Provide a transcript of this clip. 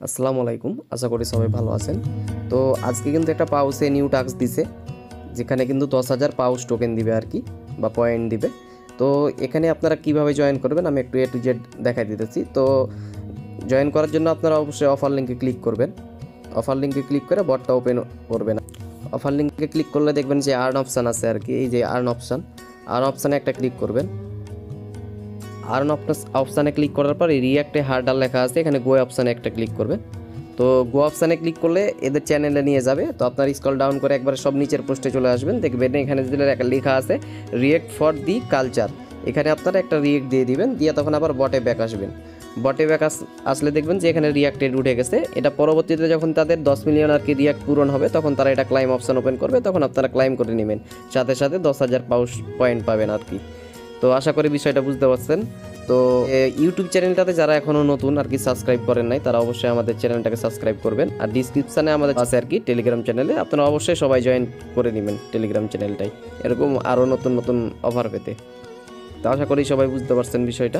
আসসালামু আলাইকুম, আশা করি সবাই ভালো আছেন। তো আজকে কিন্তু একটা পাউসে নিউ টাস্ক দিছে, যেখানে কিন্তু 10,000 পাউস টোকেন দিবে আর কি, বা পয়েন্ট দিবে। তো এখানে আপনারা কিভাবে জয়েন করবেন আমি একটু A to Z দেখাই দিতেছি। তো জয়েন করার জন্য আপনারা অবশ্যই অফার লিঙ্কে ক্লিক করবেন। অফার লিঙ্কে ক্লিক করে বটটা ওপেন করবেন। অফার লিঙ্কে ক্লিক করলে দেখবেন যে আর্ন অপশান আছে আর কি, এই যে আর্ন অপশানে একটা ক্লিক করবেন। আর্ন অপশানে ক্লিক করার পর রিয়াক্টে হার্ডার লেখা আছে, এখানে গো অপশানে একটা ক্লিক করবেন। তো গো অপশানে ক্লিক করলে এদের চ্যানেলে নিয়ে যাবে। তো আপনার স্ক্রল ডাউন করে একবার সব নিচের পোস্টে চলে আসবেন, দেখবেন এখানে যেটা লেখা আছে রিয়েক্ট ফর দি কালচার, এখানে আপনারা একটা রিয়েক্ট দিয়ে দিবেন, দিয়ে তখন আবার বটে ব্যাক আসবেন। বটে ব্যাক আসলে দেখবেন যে এখানে রিয়াক্টেড উঠে গেছে। এটা পরবর্তীতে যখন তাদের 10 মিলিয়ন আর কি রিয়াক্ট পূরণ হবে, তখন তারা এটা ক্লাইম অপশান ওপেন করবে, তখন আপনারা ক্লাইম করে নেবেন, সাথে সাথে 10,000 পয়েন্ট পাবেন আর কি। তো আশা করি বিষয়টা বুঝতে পারছেন। তো ইউটিউব চ্যানেলটাতে যারা এখনও নতুন আর কি সাবস্ক্রাইব করেন নাই, তারা অবশ্যই আমাদের চ্যানেলটাকে সাবস্ক্রাইব করবেন। আর ডিসক্রিপশানে আমাদের আছে আর কি টেলিগ্রাম চ্যানেলে, আপনারা অবশ্যই সবাই জয়েন করে নেবেন টেলিগ্রাম চ্যানেলটাই, এরকম আরও নতুন নতুন অফার পেতে। তো আশা করি সবাই বুঝতে পারছেন বিষয়টা।